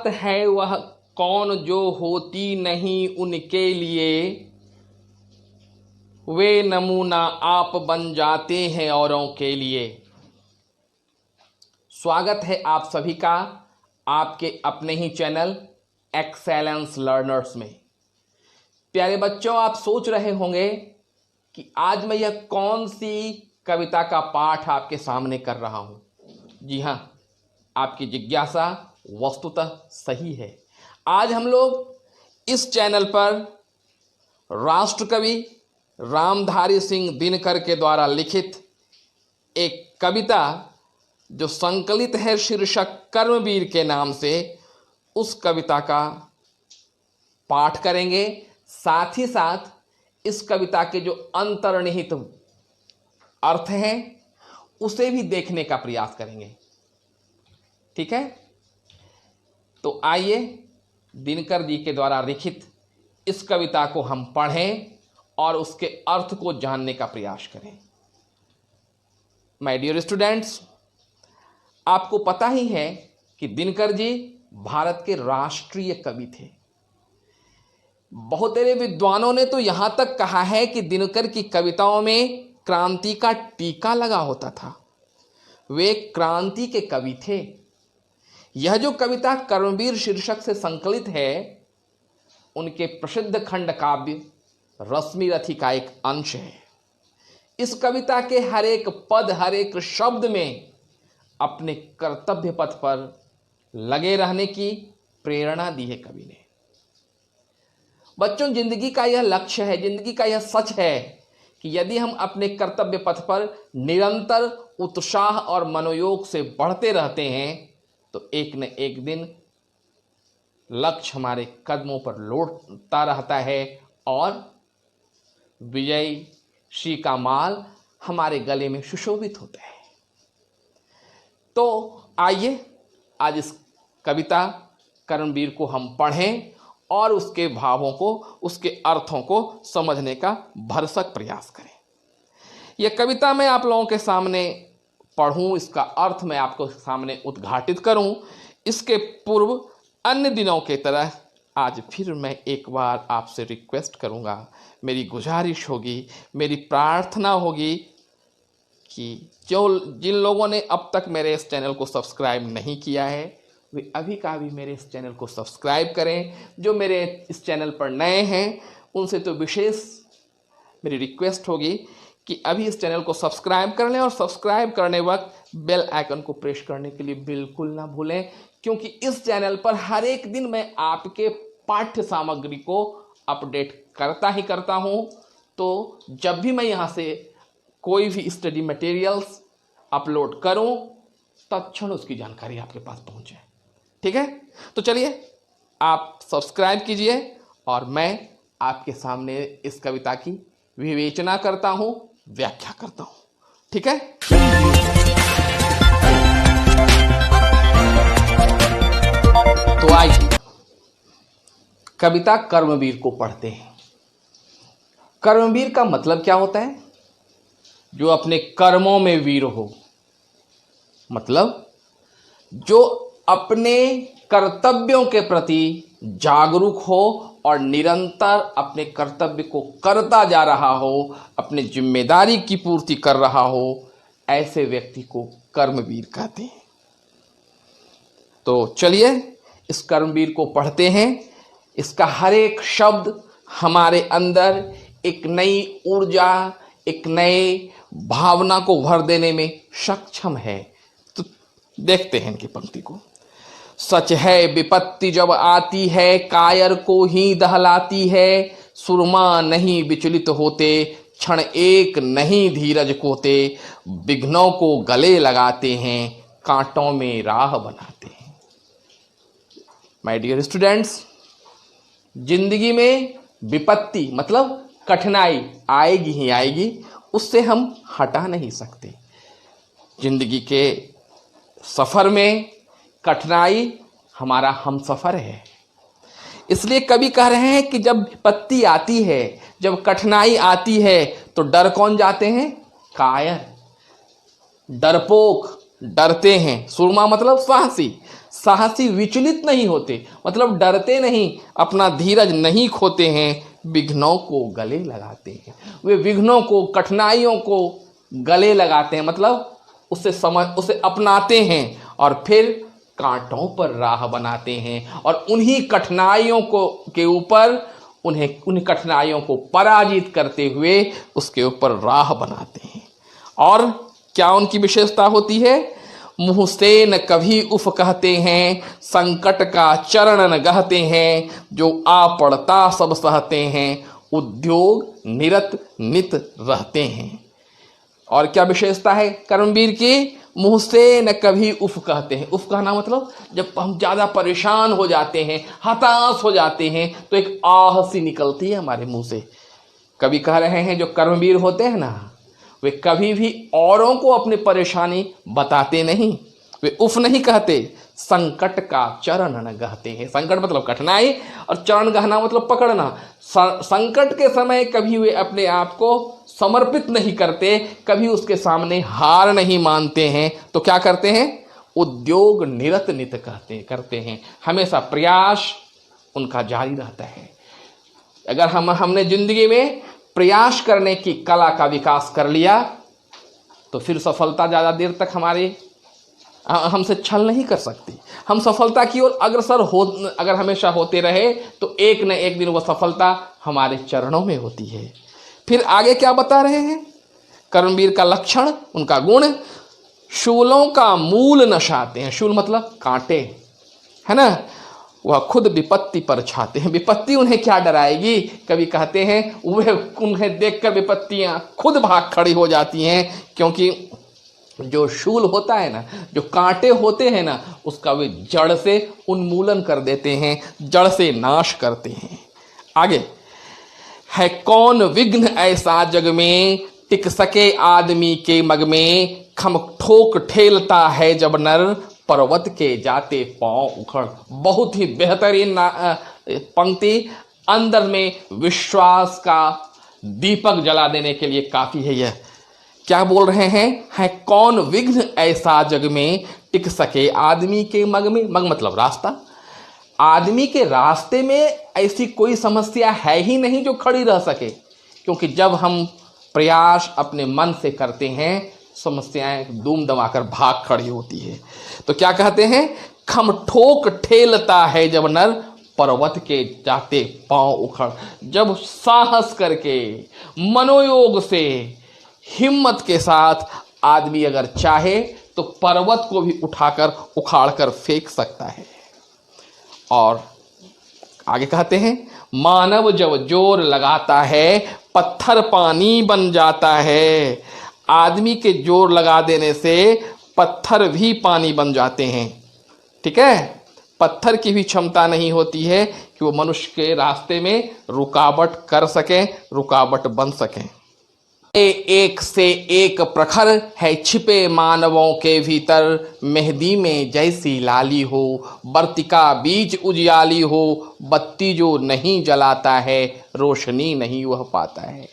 बात है वह कौन जो होती नहीं उनके लिए, वे नमूना आप बन जाते हैं औरों के लिए। स्वागत है आप सभी का आपके अपने ही चैनल एक्सेलेंस लर्नर्स में। प्यारे बच्चों, आप सोच रहे होंगे कि आज मैं यह कौन सी कविता का पाठ आपके सामने कर रहा हूं। जी हां, आपकी जिज्ञासा वस्तुतः सही है। आज हम लोग इस चैनल पर राष्ट्रकवि रामधारी सिंह दिनकर के द्वारा लिखित एक कविता जो संकलित है शीर्षक कर्मवीर के नाम से, उस कविता का पाठ करेंगे। साथ ही साथ इस कविता के जो अंतर्निहित अर्थ हैं उसे भी देखने का प्रयास करेंगे। ठीक है, तो आइए दिनकर जी के द्वारा लिखित इस कविता को हम पढ़ें और उसके अर्थ को जानने का प्रयास करें। माय डियर स्टूडेंट्स, आपको पता ही है कि दिनकर जी भारत के राष्ट्रीय कवि थे। बहुत सारे विद्वानों ने तो यहां तक कहा है कि दिनकर की कविताओं में क्रांति का टीका लगा होता था। वे क्रांति के कवि थे। यह जो कविता कर्मवीर शीर्षक से संकलित है, उनके प्रसिद्ध खंड काव्य रश्मि रथी का एक अंश है। इस कविता के हर एक पद, हर एक शब्द में अपने कर्तव्य पथ पर लगे रहने की प्रेरणा दी है कवि ने। बच्चों, जिंदगी का यह लक्ष्य है, जिंदगी का यह सच है कि यदि हम अपने कर्तव्य पथ पर निरंतर उत्साह और मनोयोग से बढ़ते रहते हैं तो एक न एक दिन लक्ष्य हमारे कदमों पर लौटता रहता है और विजय श्री का माल हमारे गले में सुशोभित होता है। तो आइए आज इस कविता कर्मवीर को हम पढ़ें और उसके भावों को, उसके अर्थों को समझने का भरसक प्रयास करें। यह कविता मैं आप लोगों के सामने पढ़ूं, इसका अर्थ मैं आपको सामने उद्घाटित करूं, इसके पूर्व अन्य दिनों के तरह आज फिर मैं एक बार आपसे रिक्वेस्ट करूंगा, मेरी गुजारिश होगी, मेरी प्रार्थना होगी कि जिन लोगों ने अब तक मेरे इस चैनल को सब्सक्राइब नहीं किया है वे अभी का भी मेरे इस चैनल को सब्सक्राइब करें। जो मेरे इस चैनल पर नए हैं उनसे तो विशेष मेरी रिक्वेस्ट होगी कि अभी इस चैनल को सब्सक्राइब कर लें और सब्सक्राइब करने वक्त बेल आइकन को प्रेस करने के लिए बिल्कुल ना भूलें, क्योंकि इस चैनल पर हर एक दिन मैं आपके पाठ्य सामग्री को अपडेट करता ही करता हूं। तो जब भी मैं यहां से कोई भी स्टडी मटेरियल्स अपलोड करूं तत्क्षण उसकी जानकारी आपके पास पहुंचे। ठीक है, तो चलिए आप सब्सक्राइब कीजिए और मैं आपके सामने इस कविता की विवेचना करता हूं, व्याख्या करता हूं। ठीक है, तो आइए कविता कर्मवीर को पढ़ते हैं। कर्मवीर का मतलब क्या होता है? जो अपने कर्मों में वीर हो, मतलब जो अपने कर्तव्यों के प्रति जागरूक हो और निरंतर अपने कर्तव्य को करता जा रहा हो, अपनी जिम्मेदारी की पूर्ति कर रहा हो, ऐसे व्यक्ति को कर्मवीर कहते हैं। तो चलिए इस कर्मवीर को पढ़ते हैं। इसका हर एक शब्द हमारे अंदर एक नई ऊर्जा, एक नए भावना को भर देने में सक्षम है। तो देखते हैं इनकी पंक्ति को। सच है विपत्ति जब आती है, कायर को ही दहलाती है। सुरमा नहीं विचलित होते, क्षण एक नहीं धीरज खोते। विघ्नों को गले लगाते हैं, कांटों में राह बनाते हैं। माय डियर स्टूडेंट्स, जिंदगी में विपत्ति मतलब कठिनाई आएगी ही आएगी, उससे हम हटा नहीं सकते। जिंदगी के सफर में कठिनाई हमारा हम सफर है। इसलिए कवि कह रहे हैं कि जब विपत्ति आती है, जब कठिनाई आती है तो डर कौन जाते हैं? कायर, डरपोक, डरते हैं। सुरमा मतलब साहसी, साहसी विचलित नहीं होते, मतलब डरते नहीं, अपना धीरज नहीं खोते हैं, विघ्नों को गले लगाते हैं। वे विघ्नों को, कठिनाइयों को गले लगाते हैं, मतलब उसे अपनाते हैं और फिर कांटों पर राह बनाते हैं और उन्हीं कठिनाइयों को के ऊपर उन कठिनाइयों को पराजित करते हुए उसके ऊपर राह बनाते हैं। और क्या उनकी विशेषता होती है? मुँह से न कभी उफ कहते हैं, संकट का चरण न गहते हैं, जो आ पड़ता सब सहते हैं, उद्योग निरत नित रहते हैं। और क्या विशेषता है कर्मवीर की? मुँह से न कभी उफ कहते हैं। उफ कहना मतलब जब हम ज़्यादा परेशान हो जाते हैं, हताश हो जाते हैं, तो एक आह सी निकलती है हमारे मुंह से। कभी कह रहे हैं जो कर्मवीर होते हैं ना, वे कभी भी औरों को अपनी परेशानी बताते नहीं, वे उफ नहीं कहते। संकट का चरण न गहते हैं। संकट मतलब कठिनाई और चरण गहना मतलब पकड़ना। संकट के समय कभी वे अपने आप को समर्पित नहीं करते, कभी उसके सामने हार नहीं मानते हैं। तो क्या करते हैं? उद्योग निरत नित करते हैं, हमेशा प्रयास उनका जारी रहता है। अगर हमने जिंदगी में प्रयास करने की कला का विकास कर लिया तो फिर सफलता ज़्यादा देर तक हमसे छल नहीं कर सकती। हम सफलता की ओर अग्रसर अगर हमेशा होते रहे तो एक न एक दिन वह सफलता हमारे चरणों में होती है। फिर आगे क्या बता रहे हैं? कर्मवीर का लक्षण, उनका गुण, शूलों का मूल नशाते हैं। शूल मतलब कांटे, है ना। वह खुद विपत्ति पर छाते हैं। विपत्ति उन्हें क्या डराएगी? कभी कहते हैं वह उन्हें देखकर विपत्तियां खुद भाग खड़ी हो जाती हैं, क्योंकि जो शूल होता है ना, जो कांटे होते हैं ना, उसका वे जड़ से उन्मूलन कर देते हैं, जड़ से नाश करते हैं। आगे है कौन विघ्न ऐसा जग में, टिक सके आदमी के मग में, खम ठोक ठेलता है जब नर, पर्वत के जाते पांव उखड़। बहुत ही बेहतरीन पंक्ति, अंदर में विश्वास का दीपक जला देने के लिए काफी है। यह क्या बोल रहे हैं? है कौन विघ्न ऐसा जग में, टिक सके आदमी के मग में। मग मतलब रास्ता। आदमी के रास्ते में ऐसी कोई समस्या है ही नहीं जो खड़ी रह सके, क्योंकि जब हम प्रयास अपने मन से करते हैं समस्याएं दूम दमाकर भाग खड़ी होती है। तो क्या कहते हैं? खम ठोक ठेलता है जब नर, पर्वत के जाते पांव उखड़। जब साहस करके, मनोयोग से, हिम्मत के साथ आदमी अगर चाहे तो पर्वत को भी उठाकर उखाड़कर फेंक सकता है। और आगे कहते हैं मानव जब जोर लगाता है, पत्थर पानी बन जाता है। आदमी के जोर लगा देने से पत्थर भी पानी बन जाते हैं। ठीक है, पत्थर की भी क्षमता नहीं होती है कि वो मनुष्य के रास्ते में रुकावट कर सकें, रुकावट बन सकें। एक से एक प्रखर है छिपे मानवों के भीतर, मेहंदी में जैसी लाली हो, बर्तिका बीच उजियाली हो, बत्ती जो नहीं जलाता है, रोशनी नहीं वह पाता है।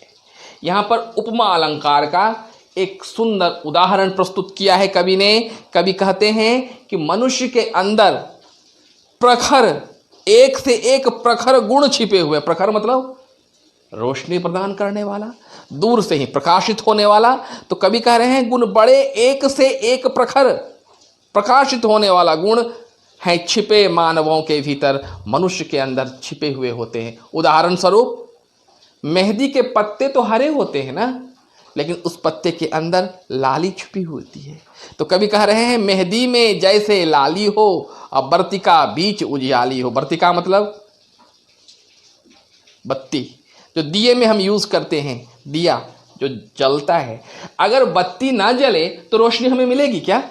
यहाँ पर उपमा अलंकार का एक सुंदर उदाहरण प्रस्तुत किया है कवि ने। कवि कहते हैं कि मनुष्य के अंदर प्रखर, एक से एक प्रखर गुण छिपे हुए। प्रखर मतलब रोशनी प्रदान करने वाला, दूर से ही प्रकाशित होने वाला। तो कवि कह रहे हैं गुण बड़े एक से एक प्रखर प्रकाशित होने वाला गुण है छिपे मानवों के भीतर, मनुष्य के अंदर छिपे हुए होते हैं। उदाहरण स्वरूप मेहंदी के पत्ते तो हरे होते हैं ना, लेकिन उस पत्ते के अंदर लाली छुपी होती है। तो कवि कह रहे हैं मेहंदी में जैसे लाली हो और बर्तिका बीच उजियाली हो। बर्तिका मतलब बत्ती, जो दिए में हम यूज करते हैं, दिया जो जलता है। अगर बत्ती ना जले तो रोशनी हमें मिलेगी क्या?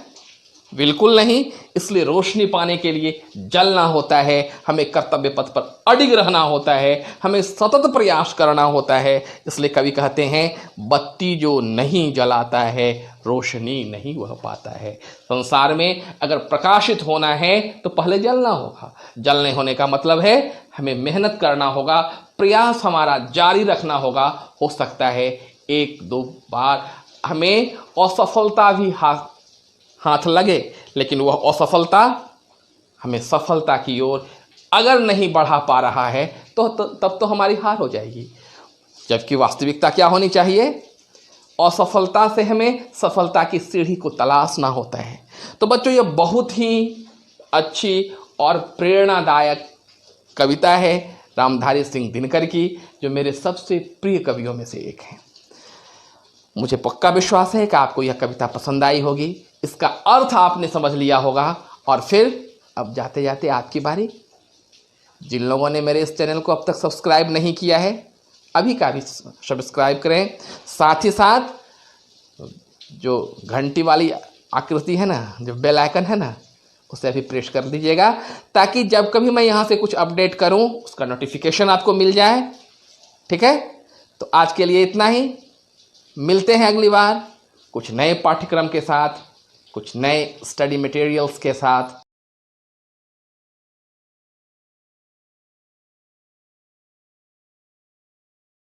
बिल्कुल नहीं। इसलिए रोशनी पाने के लिए जलना होता है, हमें कर्तव्य पथ पर अडिग रहना होता है, हमें सतत प्रयास करना होता है। इसलिए कवि कहते हैं बत्ती जो नहीं जलाता है, रोशनी नहीं वह पाता है। संसार में अगर प्रकाशित होना है तो पहले जलना होगा। जलने होने का मतलब है हमें मेहनत करना होगा, प्रयास हमारा जारी रखना होगा। हो सकता है एक दो बार हमें असफलता भी हाथ लगे, लेकिन वह असफलता हमें सफलता की ओर अगर नहीं बढ़ा पा रहा है तो तब तो हमारी हार हो जाएगी। जबकि वास्तविकता क्या होनी चाहिए? असफलता से हमें सफलता की सीढ़ी को तलाशना होता है। तो बच्चों, ये बहुत ही अच्छी और प्रेरणादायक कविता है रामधारी सिंह दिनकर की, जो मेरे सबसे प्रिय कवियों में से एक हैं। मुझे पक्का विश्वास है कि आपको यह कविता पसंद आई होगी, इसका अर्थ आपने समझ लिया होगा। और फिर अब जाते जाते आपकी बारी। जिन लोगों ने मेरे इस चैनल को अब तक सब्सक्राइब नहीं किया है, अभी का भी सब्सक्राइब करें। साथ ही साथ जो घंटी वाली आकृति है ना, जो बेल आइकन है ना, उसे अभी प्रेस कर दीजिएगा, ताकि जब कभी मैं यहाँ से कुछ अपडेट करूँ उसका नोटिफिकेशन आपको मिल जाए। ठीक है? तो आज के लिए इतना ही। मिलते हैं अगली बार कुछ नए पाठ्यक्रम के साथ, कुछ नए स्टडी मटेरियल्स के साथ।